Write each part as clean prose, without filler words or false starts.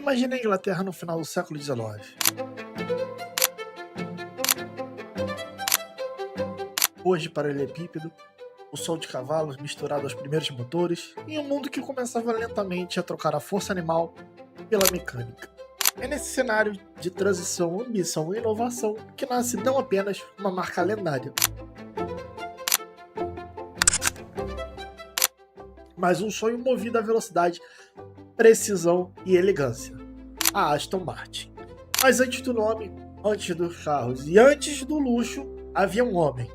Imagine a Inglaterra no final do século XIX. Ruas de paralelepípedo, o som de cavalos misturado aos primeiros motores, e um mundo que começava lentamente a trocar a força animal pela mecânica. É nesse cenário de transição, ambição e inovação que nasce não apenas uma marca lendária, mas um sonho movido à velocidade, precisão e elegância. A Aston Martin. Mas antes do nome, antes dos carros e antes do luxo, havia um homem.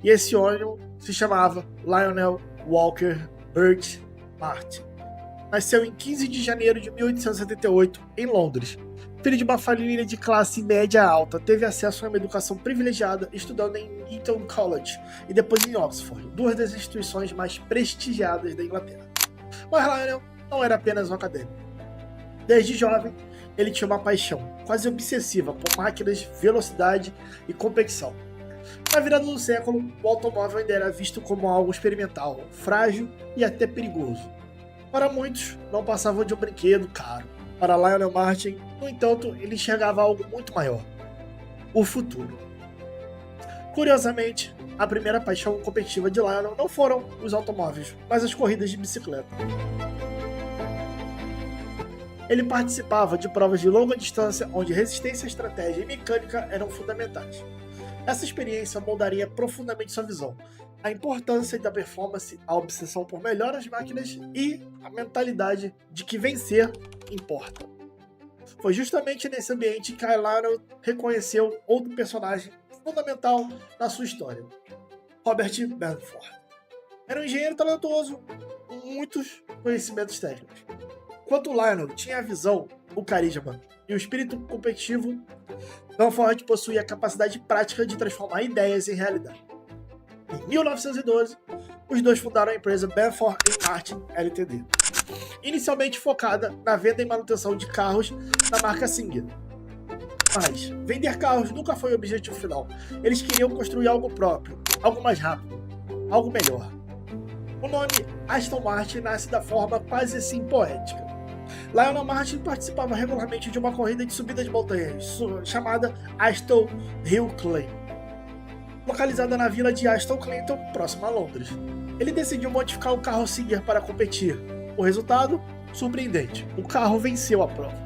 E esse homem se chamava Lionel Walker Burt Martin. Nasceu em 15 de janeiro de 1878, em Londres. Filho de uma família de classe média alta, teve acesso a uma educação privilegiada estudando em Eton College e depois em Oxford, duas das instituições mais prestigiadas da Inglaterra. Mas Lionel não era apenas um acadêmico. Desde jovem, ele tinha uma paixão quase obsessiva por máquinas, velocidade e competição. Na virada do século, o automóvel ainda era visto como algo experimental, frágil e até perigoso. Para muitos, não passava de um brinquedo caro. Para Lionel Martin, no entanto, ele enxergava algo muito maior: o futuro. Curiosamente, a primeira paixão competitiva de Lionel não foram os automóveis, mas as corridas de bicicleta. Ele participava de provas de longa distância onde resistência, estratégia e mecânica eram fundamentais. Essa experiência moldaria profundamente sua visão, a importância da performance, a obsessão por melhores máquinas e a mentalidade de que vencer importa. Foi justamente nesse ambiente que Lionel reconheceu outro personagem fundamental na sua história: Robert Benford. Era um engenheiro talentoso, com muitos conhecimentos técnicos. Enquanto Lionel tinha a visão, o carisma e o espírito competitivo, Benford possuía a capacidade prática de transformar ideias em realidade. Em 1912, os dois fundaram a empresa Benford Martin Ltd., inicialmente focada na venda e manutenção de carros da marca Singer. Mas vender carros nunca foi o objetivo final. Eles queriam construir algo próprio, algo mais rápido, algo melhor. O nome Aston Martin nasce da forma quase assim poética. Lionel Martin participava regularmente de uma corrida de subida de montanhas chamada Aston Hill Climb, localizada na vila de Aston Clinton, próximo a Londres. Ele decidiu modificar o carro Singer para competir. O resultado? Surpreendente. O carro venceu a prova.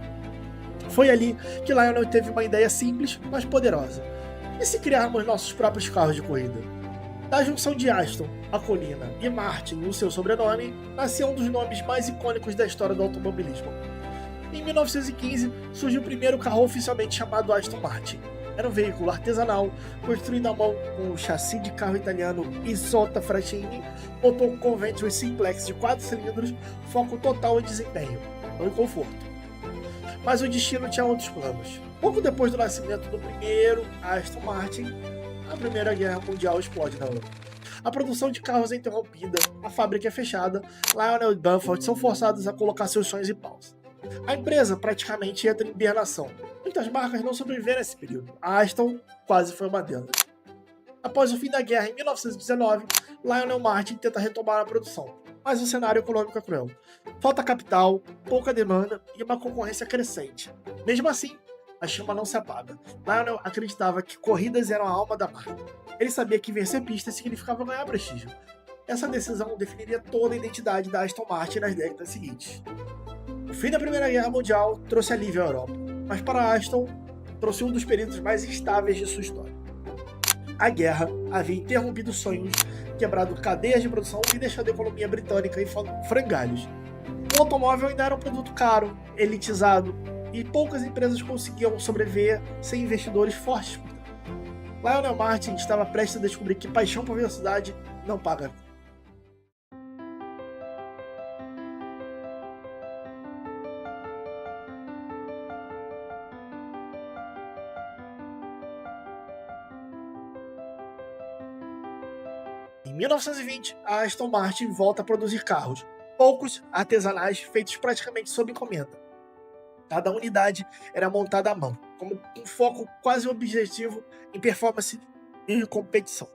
Foi ali que Lionel teve uma ideia simples, mas poderosa. E se criarmos nossos próprios carros de corrida? Da junção de Aston, a colina, e Martin, o seu sobrenome, nasceu um dos nomes mais icônicos da história do automobilismo. Em 1915, surgiu o primeiro carro oficialmente chamado Aston Martin. Era um veículo artesanal, construído à mão com um chassi de carro italiano Isotta Fraschini, motor Convention Simplex de 4 cilindros, foco total em desempenho, não em conforto. Mas o destino tinha outros planos. Pouco depois do nascimento do primeiro Aston Martin, a Primeira Guerra Mundial explode na Europa. A produção de carros é interrompida, a fábrica é fechada, Lionel e Benford são forçados a colocar seus sonhos em pausa. A empresa praticamente entra em hibernação. Muitas marcas não sobreviveram a esse período. A Aston quase foi uma delas. Após o fim da guerra, em 1919, Lionel Martin tenta retomar a produção, mas o cenário econômico é cruel. Falta capital, pouca demanda e uma concorrência crescente. Mesmo assim, a chama não se apaga. Lionel acreditava que corridas eram a alma da marca. Ele sabia que vencer pistas significava ganhar prestígio. Essa decisão definiria toda a identidade da Aston Martin nas décadas seguintes. O fim da Primeira Guerra Mundial trouxe alívio à Europa, mas para a Aston trouxe um dos períodos mais instáveis de sua história. A guerra havia interrompido sonhos, quebrado cadeias de produção e deixado a economia britânica em frangalhos. O automóvel ainda era um produto caro, elitizado, e poucas empresas conseguiam sobreviver sem investidores fortes. Lionel Martin estava prestes a descobrir que paixão por velocidade não paga. Em 1920, a Aston Martin volta a produzir carros, poucos artesanais feitos praticamente sob encomenda. Cada unidade era montada à mão, com um foco quase objetivo em performance e competição.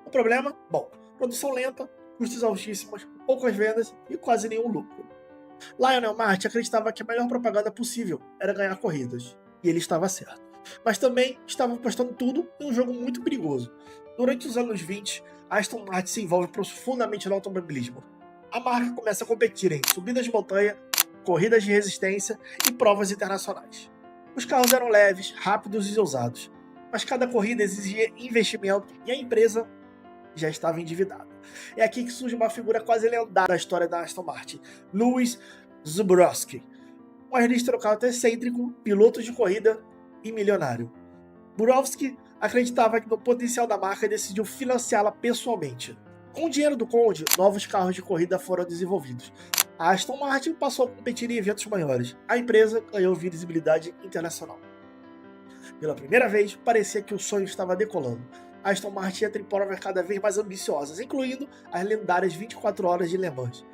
O problema? Bom, produção lenta, custos altíssimos, poucas vendas e quase nenhum lucro. Lionel Martin acreditava que a melhor propaganda possível era ganhar corridas, e ele estava certo. Mas também estava apostando tudo em um jogo muito perigoso. Durante os anos 20, a Aston Martin se envolve profundamente no automobilismo. A marca começa a competir em subidas de montanha, corridas de resistência e provas internacionais. Os carros eram leves, rápidos e ousados, mas cada corrida exigia investimento e a empresa já estava endividada. É aqui que surge uma figura quase lendária da história da Aston Martin, Louis Zbrowski, um aristocrata excêntrico, piloto de corrida e milionário. Zbrowski acreditava no potencial da marca e decidiu financiá-la pessoalmente. Com o dinheiro do conde, novos carros de corrida foram desenvolvidos. A Aston Martin passou a competir em eventos maiores. A empresa ganhou visibilidade internacional. Pela primeira vez, parecia que o sonho estava decolando. A Aston Martin entra em provas cada vez mais ambiciosas, incluindo as lendárias 24 horas de Le Mans.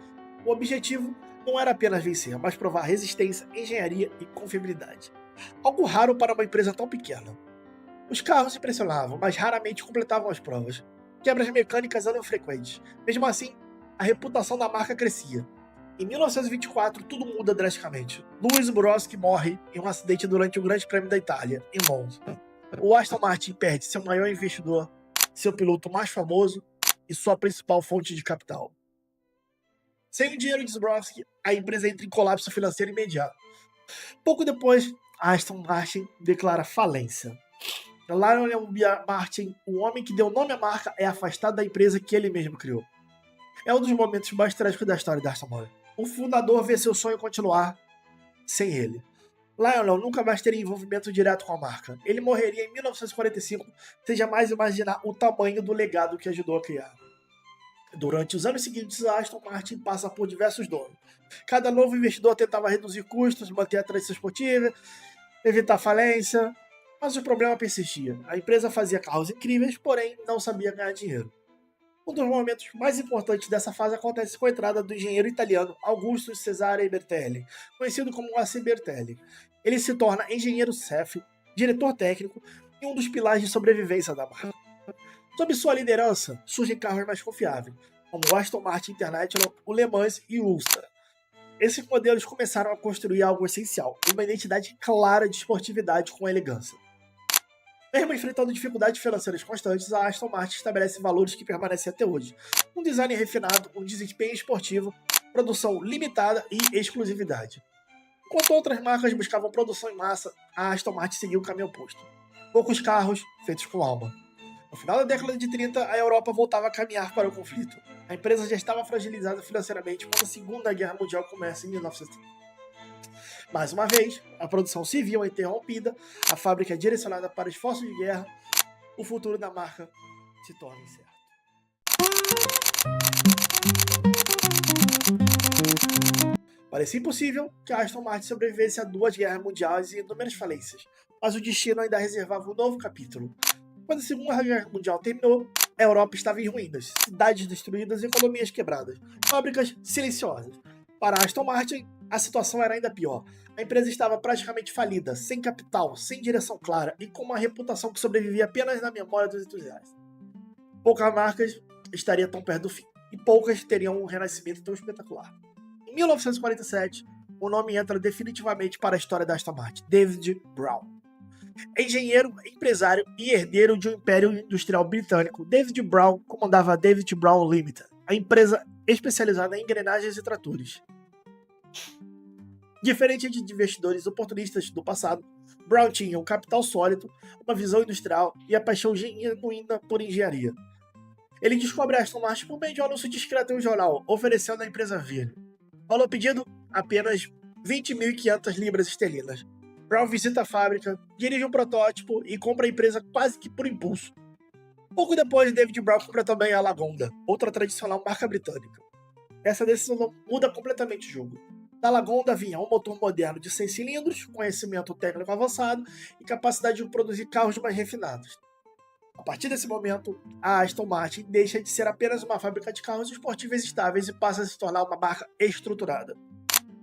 O objetivo não era apenas vencer, mas provar resistência, engenharia e confiabilidade. Algo raro para uma empresa tão pequena. Os carros impressionavam, mas raramente completavam as provas. Quebras mecânicas eram frequentes. Mesmo assim, a reputação da marca crescia. Em 1924, tudo muda drasticamente. Louis Zbrowski morre em um acidente durante o Grande Prêmio da Itália, em Monza. O Aston Martin perde seu maior investidor, seu piloto mais famoso e sua principal fonte de capital. Sem o dinheiro de Zbrowski, a empresa entra em colapso financeiro imediato. Pouco depois, a Aston Martin declara falência. Lionel Martin, o homem que deu nome à marca, é afastado da empresa que ele mesmo criou. É um dos momentos mais trágicos da história da Aston Martin. O fundador vê seu sonho continuar sem ele. Lionel nunca mais teria envolvimento direto com a marca. Ele morreria em 1945, sem jamais imaginar o tamanho do legado que ajudou a criar. Durante os anos seguintes, a Aston Martin passa por diversos donos. Cada novo investidor tentava reduzir custos, manter a tradição esportiva, evitar falência, mas o problema persistia. A empresa fazia carros incríveis, porém não sabia ganhar dinheiro. Um dos momentos mais importantes dessa fase acontece com a entrada do engenheiro italiano Augusto Cesare Bertelli, conhecido como AC Bertelli. Ele se torna engenheiro-chefe, diretor técnico e um dos pilares de sobrevivência da marca. Sob sua liderança, surgem carros mais confiáveis, como o Aston Martin International, o Le Mans e o Ulster. Esses modelos começaram a construir algo essencial, uma identidade clara de esportividade com elegância. Mesmo enfrentando dificuldades financeiras constantes, a Aston Martin estabelece valores que permanecem até hoje. Um design refinado, um desempenho esportivo, produção limitada e exclusividade. Enquanto outras marcas buscavam produção em massa, a Aston Martin seguiu o caminho oposto. Poucos carros feitos com alma. No final da década de 30, a Europa voltava a caminhar para o conflito. A empresa já estava fragilizada financeiramente quando a Segunda Guerra Mundial começa em 1930. Mais uma vez, a produção civil é interrompida, a fábrica é direcionada para esforços de guerra, o futuro da marca se torna incerto. Parecia impossível que a Aston Martin sobrevivesse a 2 guerras mundiais e inúmeras falências, mas o destino ainda reservava um novo capítulo. Quando a Segunda Guerra Mundial terminou, a Europa estava em ruínas, cidades destruídas e economias quebradas, fábricas silenciosas. Para a Aston Martin, a situação era ainda pior. A empresa estava praticamente falida, sem capital, sem direção clara e com uma reputação que sobrevivia apenas na memória dos entusiastas. Poucas marcas estariam tão perto do fim, e poucas teriam um renascimento tão espetacular. Em 1947, o nome entra definitivamente para a história da Aston Martin, David Brown. Engenheiro, empresário e herdeiro de um império industrial britânico, David Brown comandava a David Brown Limited, a empresa especializada em engrenagens e tratores. Diferente de investidores oportunistas do passado, Brown tinha um capital sólido, uma visão industrial e a paixão genuína por engenharia. Ele descobre a Aston Martin por meio de um anúncio discreto em um jornal, oferecendo à empresa vir. Valor pedido? Apenas 20.500 libras esterlinas. Brown visita a fábrica, dirige um protótipo e compra a empresa quase que por impulso. Pouco depois, David Brown compra também a Lagonda, outra tradicional marca britânica. Essa decisão muda completamente o jogo. Da Lagonda vinha um motor moderno de 6 cilindros, conhecimento técnico avançado e capacidade de produzir carros mais refinados. A partir desse momento, a Aston Martin deixa de ser apenas uma fábrica de carros esportivos estáveis e passa a se tornar uma marca estruturada.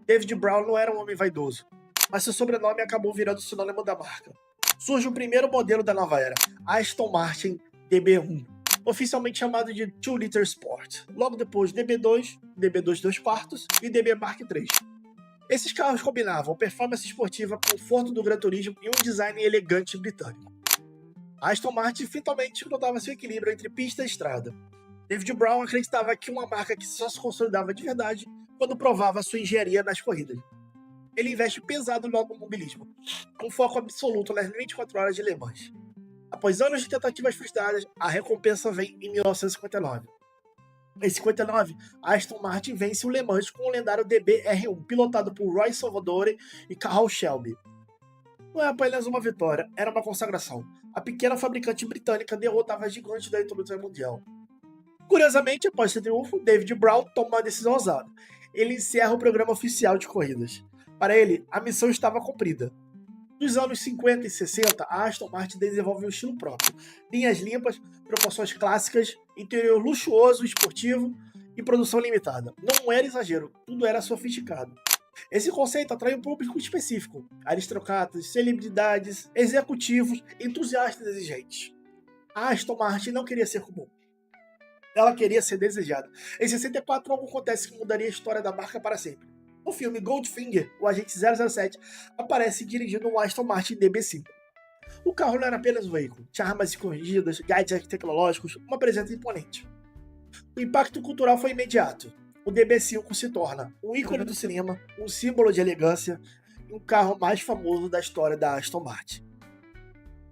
David Brown não era um homem vaidoso, mas seu sobrenome acabou virando sinônimo da marca. Surge o primeiro modelo da nova era, Aston Martin DB1, oficialmente chamado de 2 Liter Sport. Logo depois DB2, DB2 2/4 e DB Mark III. Esses carros combinavam performance esportiva, conforto do Gran Turismo e um design elegante britânico. A Aston Martin finalmente notava seu equilíbrio entre pista e estrada. David Brown acreditava que uma marca que só se consolidava de verdade quando provava sua engenharia nas corridas. Ele investe pesado no automobilismo, com foco absoluto nas 24 horas de Le Mans. Após anos de tentativas frustradas, a recompensa vem em 1959. Em 59, a Aston Martin vence o Le Mans com o lendário DB-R1, pilotado por Roy Salvadori e Carroll Shelby. Não é apenas uma vitória, era uma consagração. A pequena fabricante britânica derrotava a gigante da indústria mundial. Curiosamente, após esse triunfo, David Brown toma uma decisão ousada. Ele encerra o programa oficial de corridas. Para ele, a missão estava cumprida. Nos anos 50 e 60, a Aston Martin desenvolve um estilo próprio. Linhas limpas, proporções clássicas, interior luxuoso, esportivo e produção limitada. Não era exagero, tudo era sofisticado. Esse conceito atrai um público específico: aristocratas, celebridades, executivos, entusiastas exigentes. A Aston Martin não queria ser comum. Ela queria ser desejada. Em 64, algo acontece que mudaria a história da marca para sempre. No filme Goldfinger, o agente 007 aparece dirigindo um Aston Martin DB5. O carro não era apenas um veículo, tinha armas escondidas, gadgets tecnológicos, uma presença imponente. O impacto cultural foi imediato. O DB5 se torna um ícone do cinema, um símbolo de elegância e um carro mais famoso da história da Aston Martin.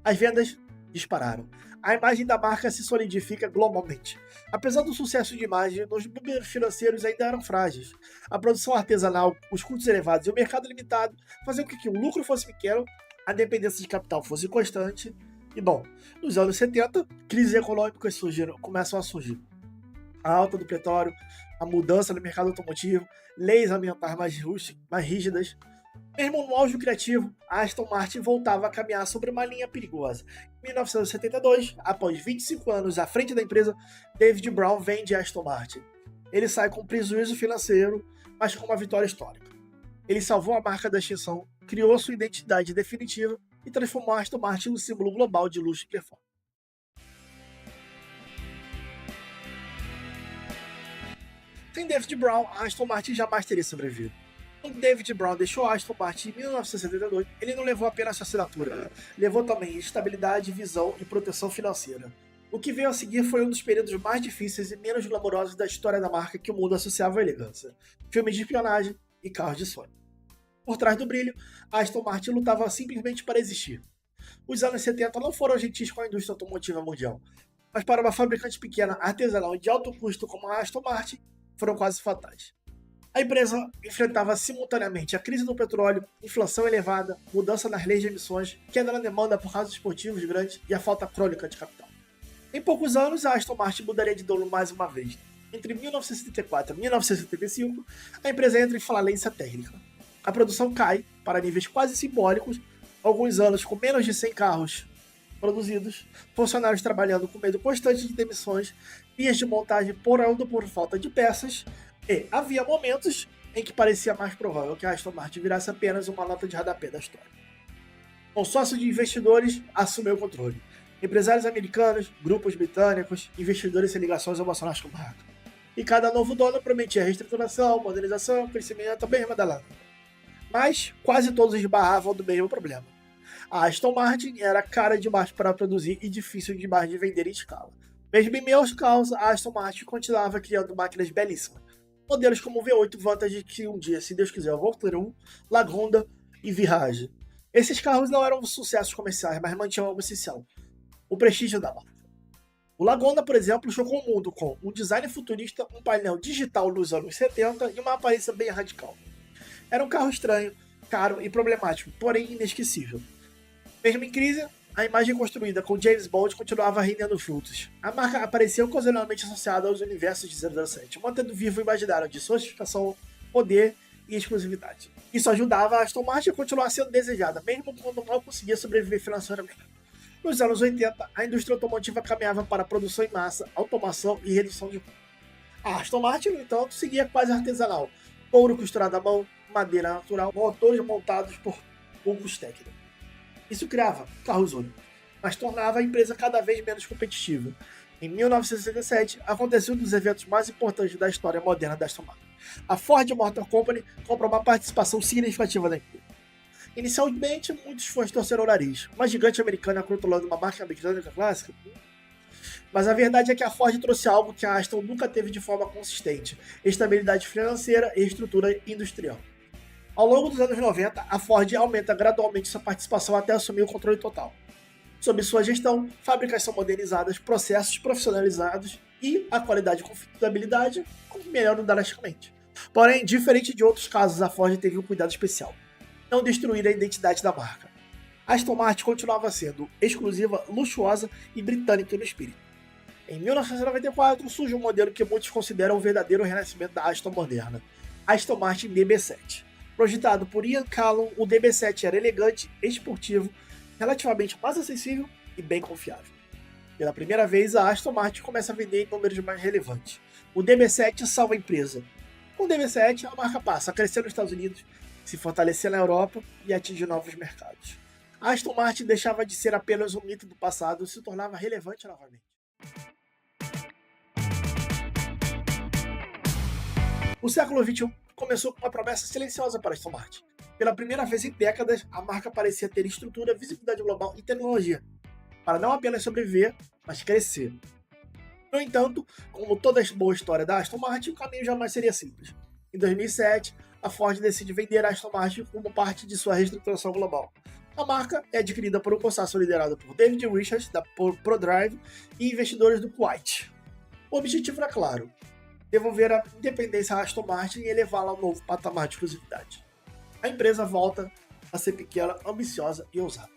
As vendas dispararam. A imagem da marca se solidifica globalmente. Apesar do sucesso de imagem, os números financeiros ainda eram frágeis. A produção artesanal, os custos elevados e o mercado limitado faziam com que o lucro fosse pequeno, a dependência de capital fosse constante. E bom, nos anos 70, crises econômicas começam a surgir. A alta do petróleo, a mudança no mercado automotivo, leis ambientais mais rígidas. Mesmo no auge criativo, a Aston Martin voltava a caminhar sobre uma linha perigosa. Em 1972, após 25 anos à frente da empresa, David Brown vende a Aston Martin. Ele sai com prejuízo financeiro, mas com uma vitória histórica. Ele salvou a marca da extinção, criou sua identidade definitiva e transformou a Aston Martin no símbolo global de luxo e performance. Sem David Brown, a Aston Martin jamais teria sobrevivido. Quando David Brown deixou a Aston Martin em 1972, ele não levou apenas sua assinatura, levou também estabilidade, visão e proteção financeira. O que veio a seguir foi um dos períodos mais difíceis e menos glamourosos da história da marca que o mundo associava à elegância: filmes de espionagem e carros de sonho. Por trás do brilho, a Aston Martin lutava simplesmente para existir. Os anos 70 não foram gentis com a indústria automotiva mundial, mas para uma fabricante pequena, artesanal e de alto custo como a Aston Martin, foram quase fatais. A empresa enfrentava simultaneamente a crise do petróleo, inflação elevada, mudança nas leis de emissões, queda na demanda por carros esportivos grandes e a falta crônica de capital. Em poucos anos, a Aston Martin mudaria de dono mais uma vez. Entre 1974 e 1975, a empresa entra em falência técnica. A produção cai para níveis quase simbólicos, alguns anos com menos de 100 carros produzidos, funcionários trabalhando com medo constante de demissões, linhas de montagem porando por falta de peças, e havia momentos em que parecia mais provável que a Aston Martin virasse apenas uma nota de rodapé da história. Um sócio de investidores assumiu o controle. Empresários americanos, grupos britânicos, investidores sem ligações emocionais com a marca. E cada novo dono prometia reestruturação, modernização, crescimento, a mesma da lâmpada. Mas quase todos esbarravam do mesmo problema. A Aston Martin era cara demais para produzir e difícil demais de vender em escala. Mesmo em meio aos caos, a Aston Martin continuava criando máquinas belíssimas. Modelos como o V8 Vantage, que um dia, se Deus quiser, eu voltarão, Lagonda e Virage. Esses carros não eram sucessos comerciais, mas mantinham algo essencial: o prestígio da marca. O Lagonda, por exemplo, chocou o mundo com um design futurista, um painel digital nos anos 70 e uma aparência bem radical. Era um carro estranho, caro e problemático, porém inesquecível. Mesmo em crise, a imagem construída com James Bond continuava rendendo frutos. A marca aparecia ocasionalmente associada aos universos de 007, mantendo vivo o imaginário de sofisticação, poder e exclusividade. Isso ajudava a Aston Martin a continuar sendo desejada, mesmo quando mal conseguia sobreviver financeiramente. Nos anos 80, a indústria automotiva caminhava para a produção em massa, automação e redução de custos. A Aston Martin, no entanto, seguia quase artesanal: couro costurado à mão, madeira natural, motores montados por poucos técnicos. Isso criava carros únicos, mas tornava a empresa cada vez menos competitiva. Em 1967, aconteceu um dos eventos mais importantes da história moderna da Aston Martin. A Ford Motor Company compra uma participação significativa da empresa. Inicialmente, muitos fãs torceram o nariz. Uma gigante americana controlando uma marca britânica clássica? Mas a verdade é que a Ford trouxe algo que a Aston nunca teve de forma consistente: estabilidade financeira e estrutura industrial. Ao longo dos anos 90, a Ford aumenta gradualmente sua participação até assumir o controle total. Sob sua gestão, fábricas são modernizadas, processos profissionalizados e a qualidade e confiabilidade melhoram drasticamente. Porém, diferente de outros casos, a Ford teve um cuidado especial: não destruir a identidade da marca. A Aston Martin continuava sendo exclusiva, luxuosa e britânica no espírito. Em 1994 surge um modelo que muitos consideram o verdadeiro renascimento da Aston moderna: Aston Martin DB7. Projetado por Ian Callum, o DB7 era elegante, esportivo, relativamente mais acessível e bem confiável. Pela primeira vez, a Aston Martin começa a vender em números mais relevantes. O DB7 salva a empresa. Com o DB7, a marca passa a crescer nos Estados Unidos, se fortalecer na Europa e atingir novos mercados. A Aston Martin deixava de ser apenas um mito do passado e se tornava relevante novamente. O século XXI começou com uma promessa silenciosa para a Aston Martin. Pela primeira vez em décadas, a marca parecia ter estrutura, visibilidade global e tecnologia, para não apenas sobreviver, mas crescer. No entanto, como toda boa história da Aston Martin, o caminho jamais seria simples. Em 2007, a Ford decide vender a Aston Martin como parte de sua reestruturação global. A marca é adquirida por um consórcio liderado por David Richards, da ProDrive, e investidores do Kuwait. O objetivo era claro: devolver a independência à Aston Martin e elevá-la a um novo patamar de exclusividade. A empresa volta a ser pequena, ambiciosa e ousada.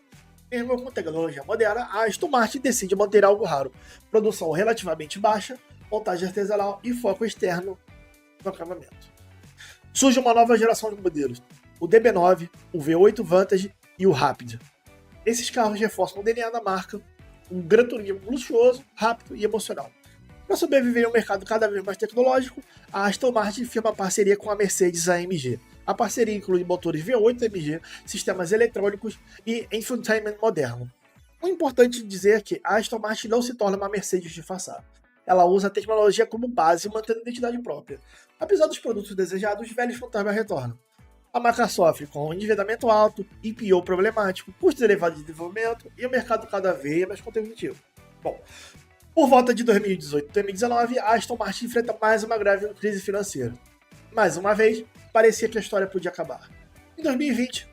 Mesmo com tecnologia moderna, a Aston Martin decide manter algo raro: produção relativamente baixa, montagem artesanal e foco externo no acabamento. Surge uma nova geração de modelos: o DB9, o V8 Vantage e o Rapid. Esses carros reforçam o DNA da marca, um Gran Turismo luxuoso, rápido e emocional. Para sobreviver em um mercado cada vez mais tecnológico, a Aston Martin firma parceria com a Mercedes-AMG. A parceria inclui motores V8 AMG, sistemas eletrônicos e infotainment moderno. O importante dizer é que a Aston Martin não se torna uma Mercedes disfarçada. Ela usa a tecnologia como base, mantendo identidade própria. Apesar dos produtos desejados, os velhos fantasmas retornam. A marca sofre com endividamento alto, IPO problemático, custos elevados de desenvolvimento e o mercado cada vez mais competitivo. Bom, por volta de 2018 e 2019, a Aston Martin enfrenta mais uma grave crise financeira. Mais uma vez, parecia que a história podia acabar. Em 2020,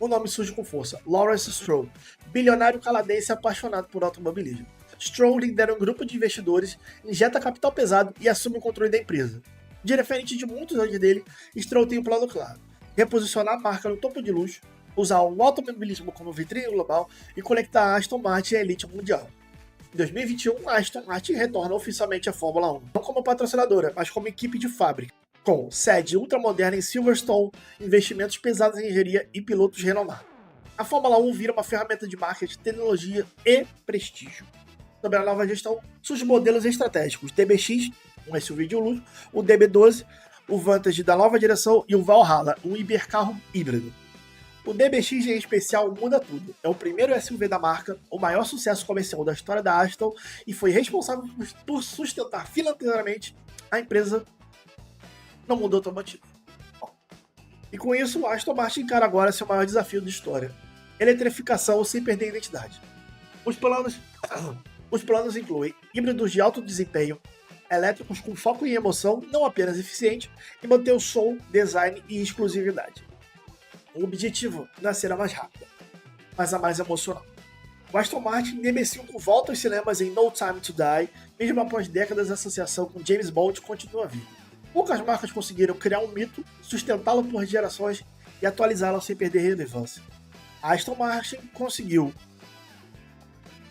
o nome surge com força: Lawrence Stroll, bilionário canadense apaixonado por automobilismo. Stroll lidera um grupo de investidores, injeta capital pesado e assume o controle da empresa. Diferente de muitos antes dele, Stroll tem um plano claro: reposicionar a marca no topo de luxo, usar o automobilismo como vitrine global e conectar a Aston Martin à elite mundial. Em 2021, a Aston Martin retorna oficialmente à Fórmula 1, não como patrocinadora, mas como equipe de fábrica, com sede ultramoderna em Silverstone, investimentos pesados em engenharia e pilotos renomados. A Fórmula 1 vira uma ferramenta de marketing, tecnologia e prestígio. Sobre a nova gestão, surgem modelos estratégicos: DBX, um SUV de luxo, o DB12, o Vantage da nova direção e o Valhalla, um hipercarro híbrido. O DBX em especial muda tudo. É o primeiro SUV da marca, o maior sucesso comercial da história da Aston e foi responsável por sustentar financeiramente a empresa no mundo automotivo. E com isso, a Aston Martin encara agora seu maior desafio de história: eletrificação sem perder a identidade. Os planos incluem híbridos de alto desempenho, elétricos com foco em emoção, não apenas eficiente, e manter o som, design e exclusividade. O objetivo não é ser a mais rápida, mas a mais emocional. O Aston Martin DB5 volta aos cinemas em No Time to Die, mesmo após décadas de associação com James Bond continua vivo. Poucas marcas conseguiram criar um mito, sustentá-lo por gerações e atualizá-lo sem perder relevância. A Aston Martin conseguiu.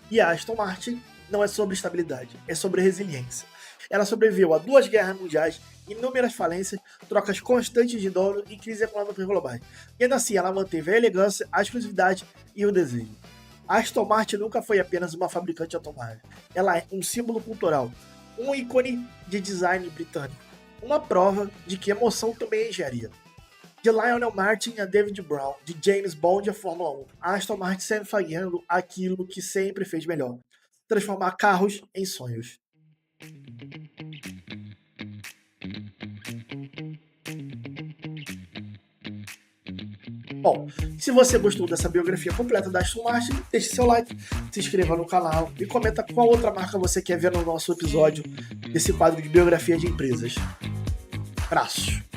E a Aston Martin não é sobre estabilidade, é sobre resiliência. Ela sobreviveu a 2 guerras mundiais, inúmeras falências, trocas constantes de dono e crises econômicas globais. E ainda assim, ela manteve a elegância, a exclusividade e o desejo. A Aston Martin nunca foi apenas uma fabricante de automóveis. Ela é um símbolo cultural, um ícone de design britânico, uma prova de que emoção também é engenharia. De Lionel Martin a David Brown, de James Bond a Fórmula 1, a Aston Martin sempre fazendo aquilo que sempre fez melhor: transformar carros em sonhos. Bom, se você gostou dessa biografia completa da Aston Martin, deixe seu like, se inscreva no canal e comenta qual outra marca você quer ver no nosso episódio desse quadro de biografia de empresas. Abraços!